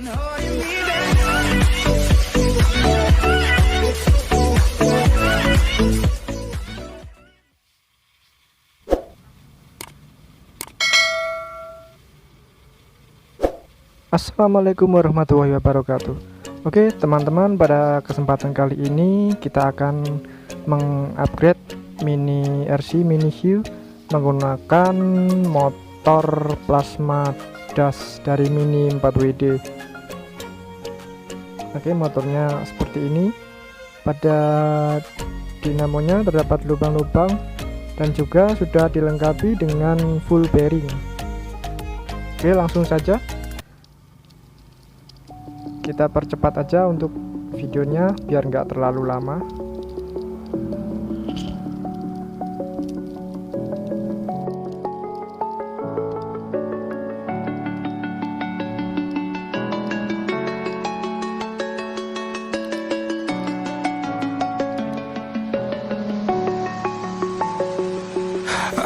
Assalamualaikum warahmatullahi wabarakatuh. Oke teman-teman, pada kesempatan kali ini kita akan mengupgrade mini RC miniq menggunakan motor plasma das dari mini 4WD. Oke, motornya seperti ini. Pada dinamonya terdapat lubang-lubang dan juga sudah dilengkapi dengan full bearing. Oke, langsung saja kita percepat aja untuk videonya biar nggak terlalu lama.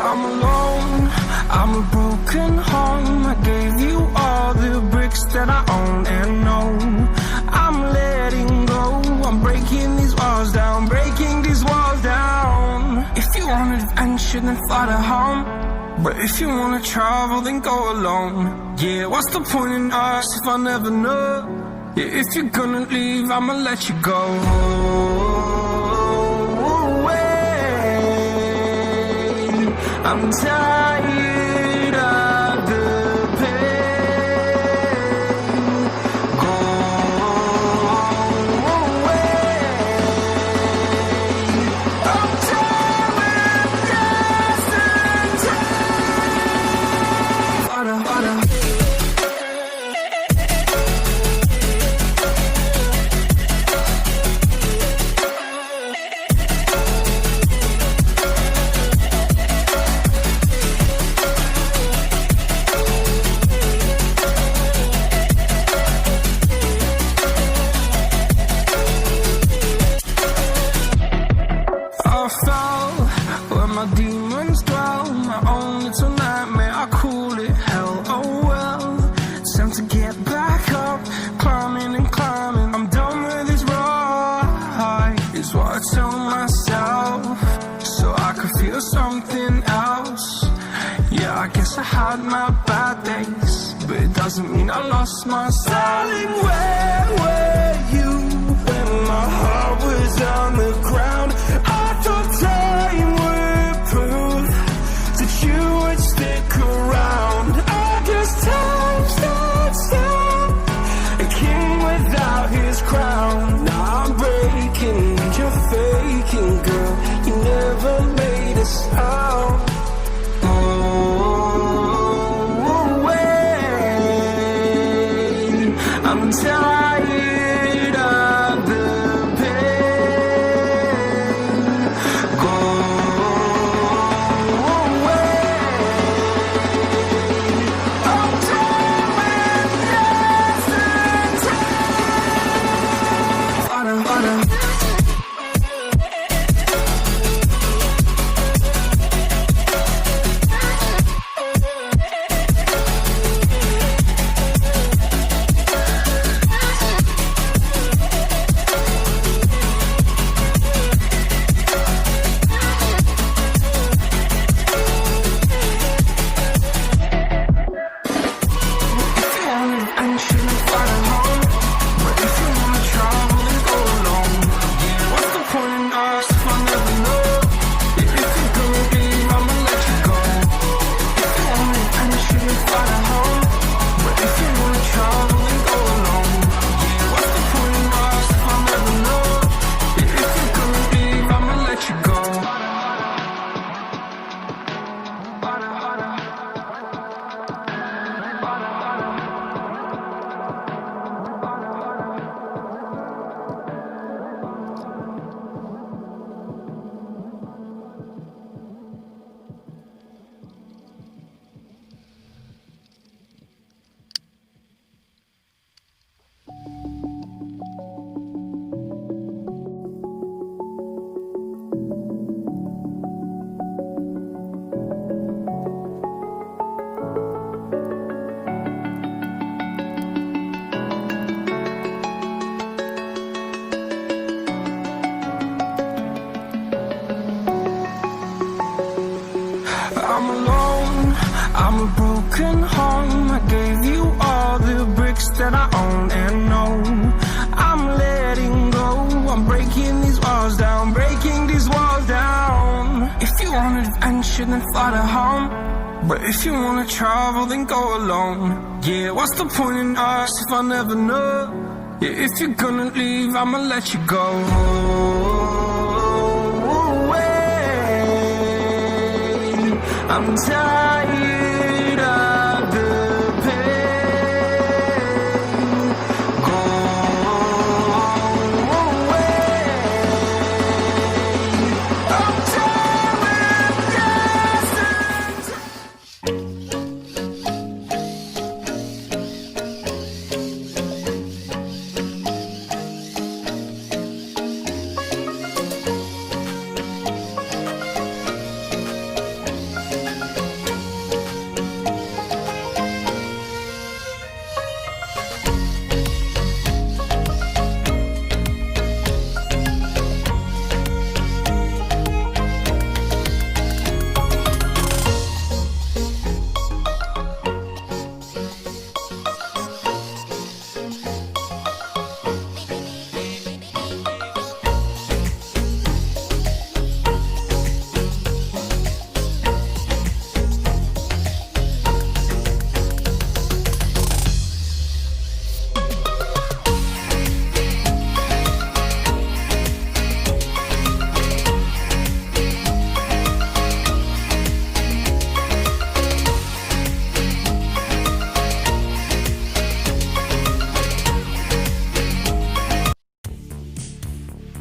I'm alone, I'm a broken home. I gave you all the bricks that I own and know. I'm letting go, I'm breaking these walls down, breaking these walls down. If you want adventure, then fly to home. But if you wanna travel, then go alone. Yeah, what's the point in us if I never know? Yeah, if you're gonna leave, I'ma let you go. I'm tired of the pain. Go away. I'm tired of yesterday. My demons dwell, my own little nightmare, I call it hell. Oh well, it's time to get back up, climbing and climbing. I'm done with this ride, is what I tell myself, so I could feel something else. Yeah, I guess I had my bad days, but it doesn't mean I lost my style. Darling, where were you when my heart was on the ground? I thought time would prove that you would stick around. I guess time stood still, a king without his crown. Now I'm breaking, you're faking, girl. You never made a sound. Oh, wait, I'm tired of the pain. Go away. I'm done with yesterday. broken home. I gave you all the bricks that I own and know. I'm letting go, I'm breaking these walls down, breaking these walls down. If you want adventure, then fly to home. But if you wanna travel, then go alone. Yeah, what's the point in us if I never know? Yeah, if you're gonna leave, I'ma let you go. I'm tired of the pain. Go away. I'm tired of distance.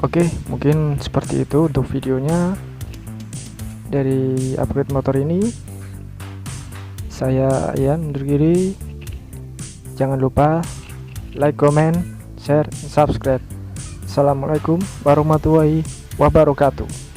Oke, mungkin seperti itu untuk videonya dari upgrade motor ini. Saya Ian undur diri. Jangan lupa like, comment, share, subscribe. Assalamualaikum warahmatullahi wabarakatuh.